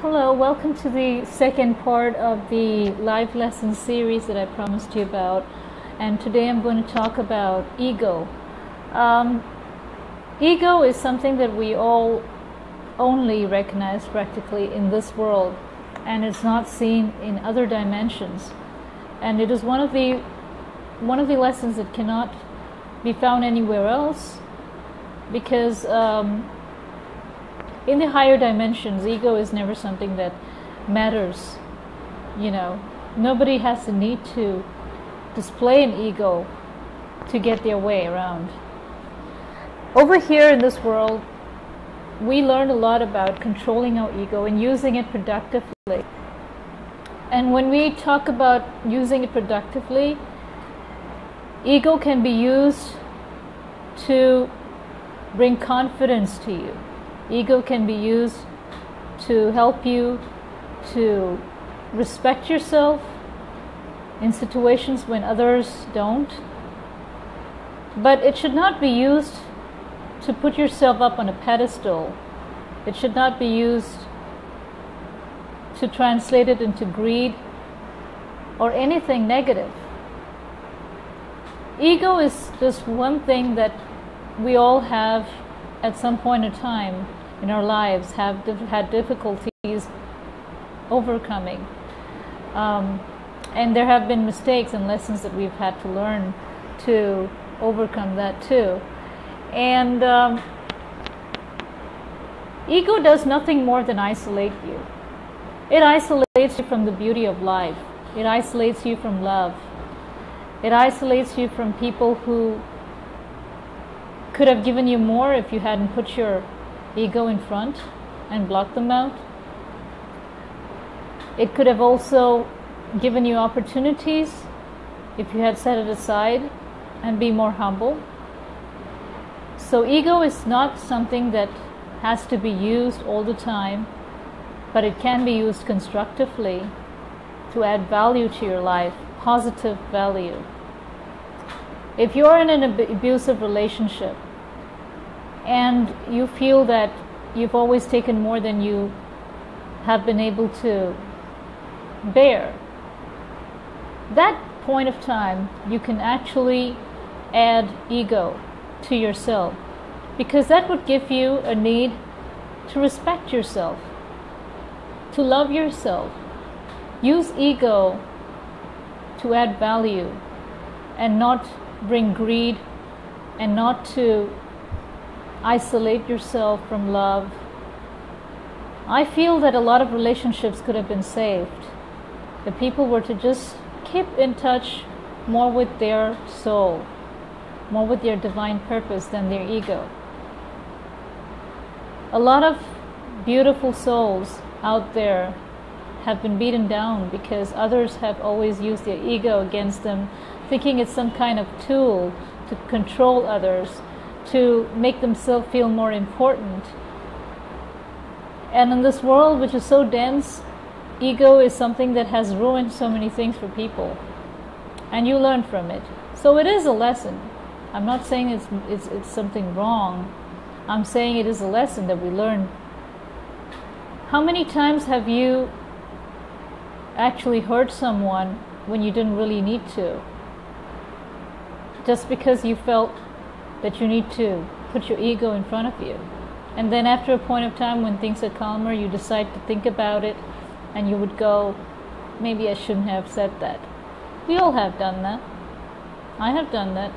Hello, welcome to the second part of the live lesson series that I promised you about. And today I'm going to talk about ego. Ego is something that we all only recognize practically in this world, and it's not seen in other dimensions. And it is one of the lessons that cannot be found anywhere else, because in the higher dimensions, ego is never something that matters. Nobody has the need to display an ego to get their way around. Over here in this world, we learn a lot about controlling our ego and using it productively. And when we talk about using it productively, ego can be used to bring confidence to you. Ego can be used to help you to respect yourself in situations when others don't. But it should not be used to put yourself up on a pedestal. It should not be used to translate it into greed or anything negative. Ego is just one thing that we all have at some point in time in our lives have had difficulties overcoming. And there have been mistakes and lessons that we've had to learn to overcome that too. And ego does nothing more than isolate you. It isolates you from the beauty of life. It isolates you from love. It isolates you from people who could have given you more if you hadn't put your ego in front and blocked them out. It could have also given you opportunities if you had set it aside and be more humble. So ego is not something that has to be used all the time, but it can be used constructively to add value to your life, positive value. If you're in an abusive relationship and you feel that you've always taken more than you have been able to bear, that point of time you can actually add ego to yourself, because that would give you a need to respect yourself, to love yourself. Use ego to add value and not bring greed, and not to isolate yourself from love. I feel that a lot of relationships could have been saved if people were to just keep in touch more with their soul, more with their divine purpose than their ego. A lot of beautiful souls out there have been beaten down because others have always used their ego against them, thinking it's some kind of tool to control others, to make themselves feel more important. And in this world which is so dense, ego is something that has ruined so many things for people, and you learn from it. So it is a lesson. I'm not saying it's something wrong. I'm saying it is a lesson that we learn. How many times have you actually hurt someone when you didn't really need to, just because you felt that you need to put your ego in front of you? And then after a point of time when things are calmer, you decide to think about it, and you would go, maybe I shouldn't have said that. We all have done that. I have done that.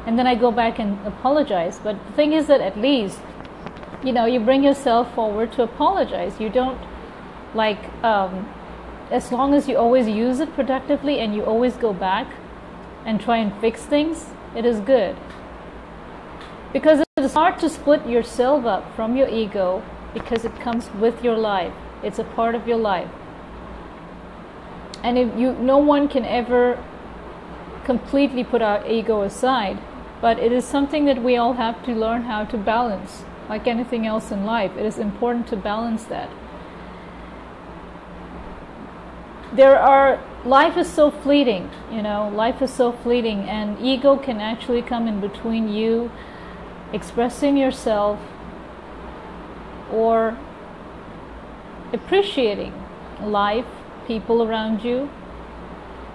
And then I go back and apologize. But the thing is that at least, you bring yourself forward to apologize. You don't as long as you always use it productively and you always go back and try and fix things, it is good. Because it is hard to split yourself up from your ego, because it comes with your life. It's a part of your life. And no one can ever completely put our ego aside, but it is something that we all have to learn how to balance. Like anything else in life, it is important to balance that. Life is so fleeting, life is so fleeting, and ego can actually come in between you expressing yourself or appreciating life, people around you,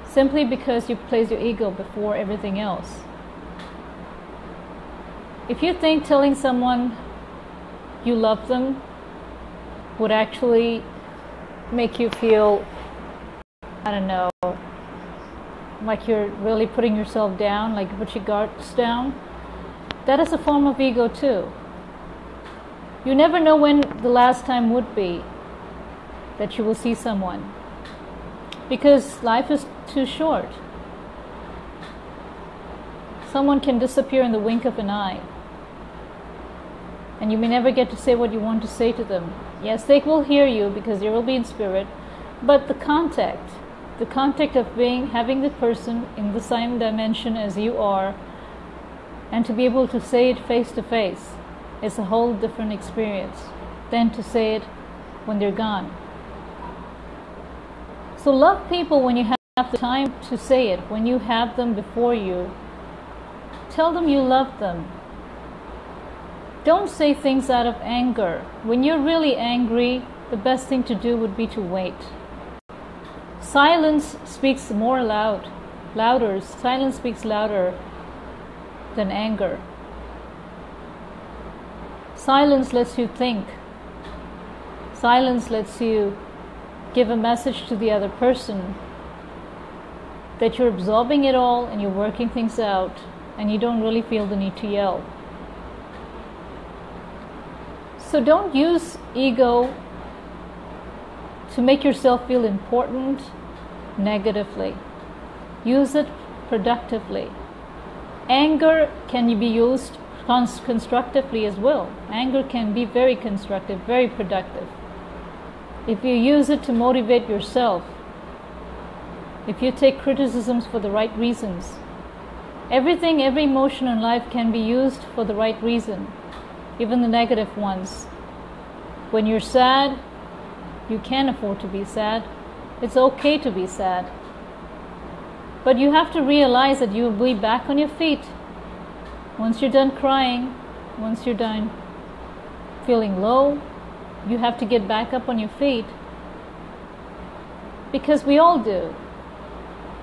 simply because you place your ego before everything else. If you think telling someone you love them would actually make you feel, I don't know, like you're really putting yourself down, like you put your guards down, that is a form of ego too. You never know when the last time would be that you will see someone, because life is too short. Someone can disappear in the wink of an eye, and you may never get to say what you want to say to them. Yes, they will hear you because they will be in spirit, but the contact of having the person in the same dimension as you are, and to be able to say it face to face, is a whole different experience than to say it when they're gone. So love people when you have the time to say it, when you have them before you. Tell them you love them. Don't say things out of anger. When you're really angry, the best thing to do would be to wait. Silence speaks Silence speaks louder than anger. Silence lets you think. Silence lets you give a message to the other person that you're absorbing it all and you're working things out, and you don't really feel the need to yell. So don't use ego to make yourself feel important negatively. Use it productively. Anger can be used constructively as well. Anger can be very constructive, very productive. If you use it to motivate yourself, if you take criticisms for the right reasons, every emotion in life can be used for the right reason, even the negative ones. When you're sad, you can't afford to be sad. It's okay to be sad. But you have to realize that you will be back on your feet. Once you're done crying, once you're done feeling low, you have to get back up on your feet. Because we all do.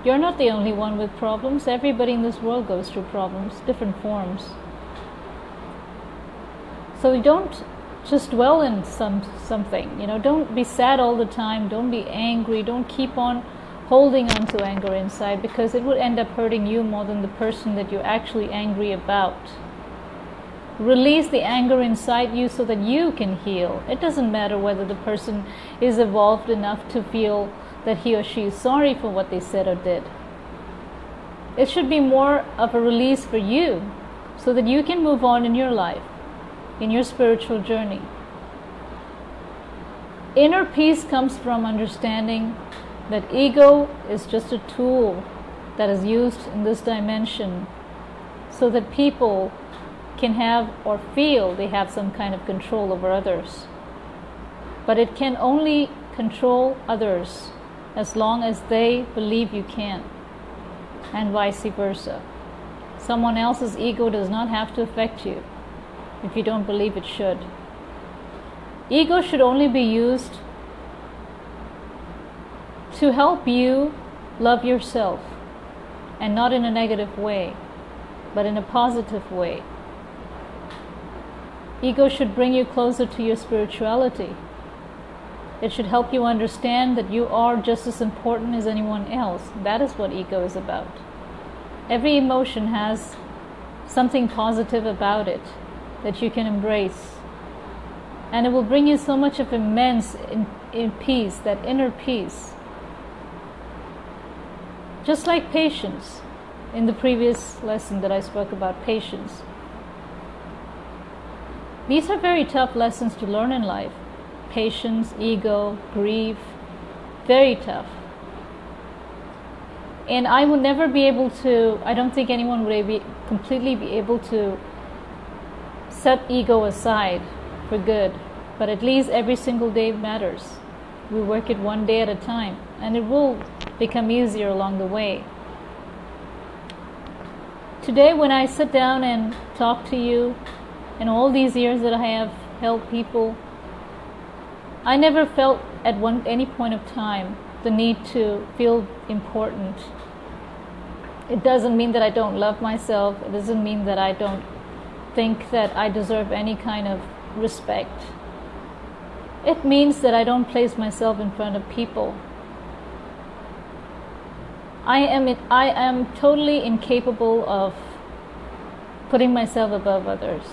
You're not the only one with problems. Everybody in this world goes through problems, different forms. So don't just dwell in something. Don't be sad all the time. Don't be angry. Don't keep on holding on to anger inside, because it would end up hurting you more than the person that you're actually angry about. Release the anger inside you so that you can heal. It doesn't matter whether the person is evolved enough to feel that he or she is sorry for what they said or did. It should be more of a release for you so that you can move on in your life, in your spiritual journey. Inner peace comes from understanding that ego is just a tool that is used in this dimension so that people can have or feel they have some kind of control over others. But it can only control others as long as they believe you can, and vice versa. Someone else's ego does not have to affect you if you don't believe it should. Ego should only be used to help you love yourself, and not in a negative way, but in a positive way. Ego should bring you closer to your spirituality. It should help you understand that you are just as important as anyone else. That is what ego is about. Every emotion has something positive about it that you can embrace. And it will bring you so much of immense in peace, that inner peace. Just like patience, in the previous lesson that I spoke about patience. These are very tough lessons to learn in life. Patience, ego, grief, very tough. And I will never be able to, I don't think anyone would completely be able to set ego aside for good. But at least every single day matters. We work it one day at a time, and it will become easier along the way. Today, when I sit down and talk to you, in all these years that I have helped people, I never felt at any point of time the need to feel important. It doesn't mean that I don't love myself. It doesn't mean that I don't think that I deserve any kind of respect. It means that I don't place myself in front of people. I am totally incapable of putting myself above others.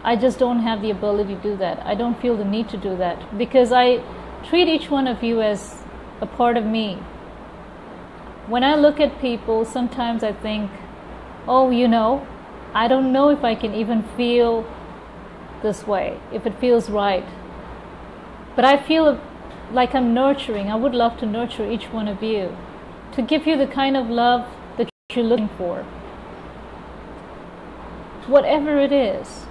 I just don't have the ability to do that. I don't feel the need to do that because I treat each one of you as a part of me. When I look at people, sometimes I think, oh, I don't know if I can even feel this way, if it feels right. But I feel like I'm nurturing. I would love to nurture each one of you, to give you the kind of love that you're looking for. Whatever it is.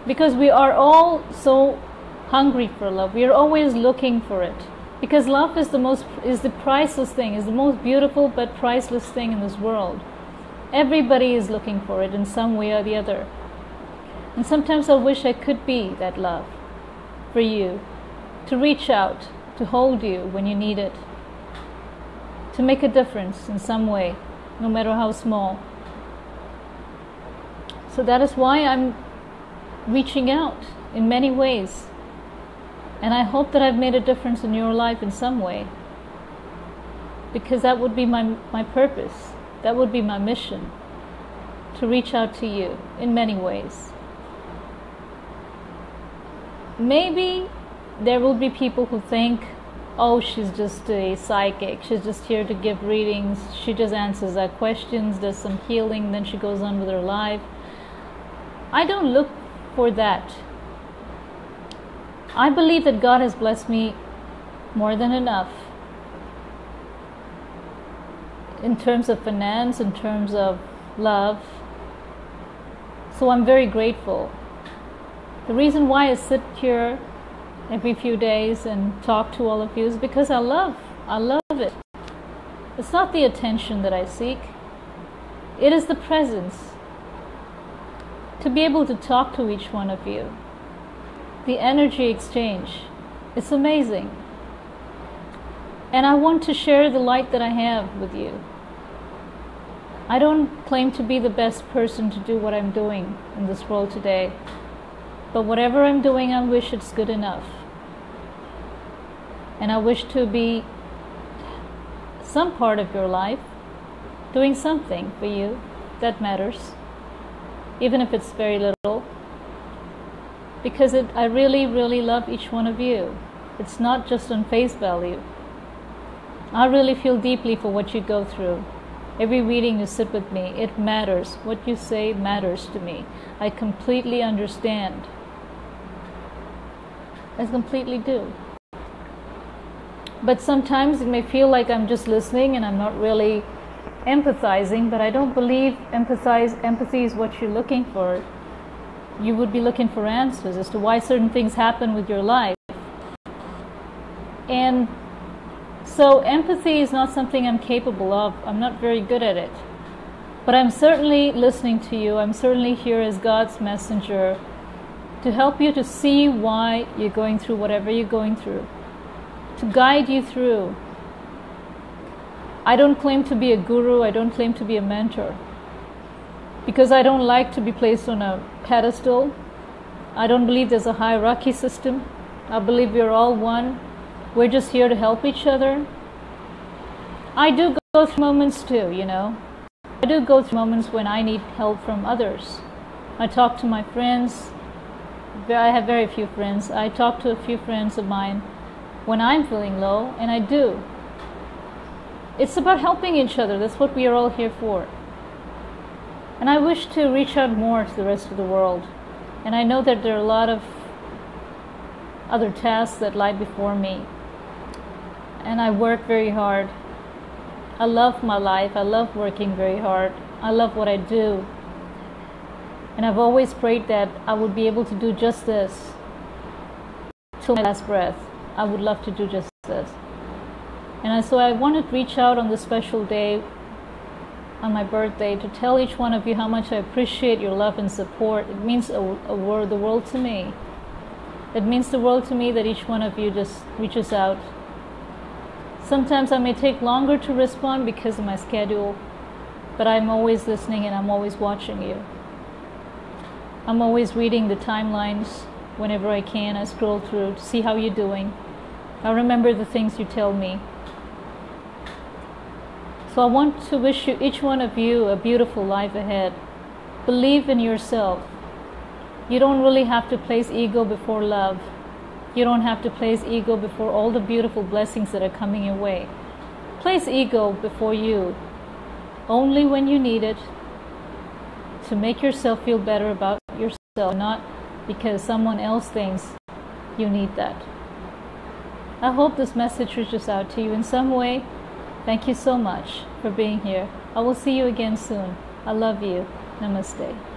Because we are all so hungry for love. We are always looking for it. Because love is the priceless thing, is the most beautiful but priceless thing in this world. Everybody is looking for it in some way or the other. And sometimes I wish I could be that love for you, to reach out, to hold you when you need it, to make a difference in some way, no matter how small. So that is why I'm reaching out in many ways. And I hope that I've made a difference in your life in some way. Because that would be my purpose. That would be my mission. To reach out to you in many ways. Maybe there will be people who think, oh, she's just a psychic. She's just here to give readings. She just answers our questions, does some healing, then she goes on with her life. I don't look for that. I believe that God has blessed me more than enough in terms of finance, in terms of love. So I'm very grateful. The reason why I sit here every few days and talk to all of you is because I love it. It's not the attention that I seek. It is the presence. To be able to talk to each one of you. The energy exchange. It's amazing. And I want to share the light that I have with you. I don't claim to be the best person to do what I'm doing in this world today. But whatever I'm doing, I wish it's good enough. And I wish to be some part of your life, doing something for you that matters, even if it's very little. Because I really, really love each one of you. It's not just on face value. I really feel deeply for what you go through. Every reading you sit with me, it matters. What you say matters to me. I completely understand. I completely do. But sometimes it may feel like I'm just listening and I'm not really empathizing, but I don't believe empathy is what you're looking for. You would be looking for answers as to why certain things happen with your life. And so empathy is not something I'm capable of. I'm not very good at it. But I'm certainly listening to you. I'm certainly here as God's messenger to help you to see why you're going through whatever you're going through. To guide you through. I don't claim to be a guru. I don't claim to be a mentor. Because I don't like to be placed on a pedestal. I don't believe there's a hierarchy system. I believe we're all one. We're just here to help each other. I do go through moments too, I do go through moments when I need help from others. I talk to my friends. I have very few friends. I talk to a few friends of mine when I'm feeling low, and I do. It's about helping each other. That's what we are all here for. And I wish to reach out more to the rest of the world. And I know that there are a lot of other tasks that lie before me. And I work very hard. I love my life. I love working very hard. I love what I do. And I've always prayed that I would be able to do just this till my last breath. I would love to do just this. And so I wanted to reach out on this special day, on my birthday, to tell each one of you how much I appreciate your love and support. It means the world to me. It means the world to me that each one of you just reaches out. Sometimes I may take longer to respond because of my schedule, but I'm always listening and I'm always watching you. I'm always reading the timelines whenever I can. I scroll through to see how you're doing. I remember the things you tell me. So I want to wish you, each one of you, a beautiful life ahead. Believe in yourself. You don't really have to place ego before love. You don't have to place ego before all the beautiful blessings that are coming your way. Place ego before you only when you need it to make yourself feel better about yourself, not because someone else thinks you need that. I hope this message reaches out to you in some way. Thank you so much for being here. I will see you again soon. I love you. Namaste.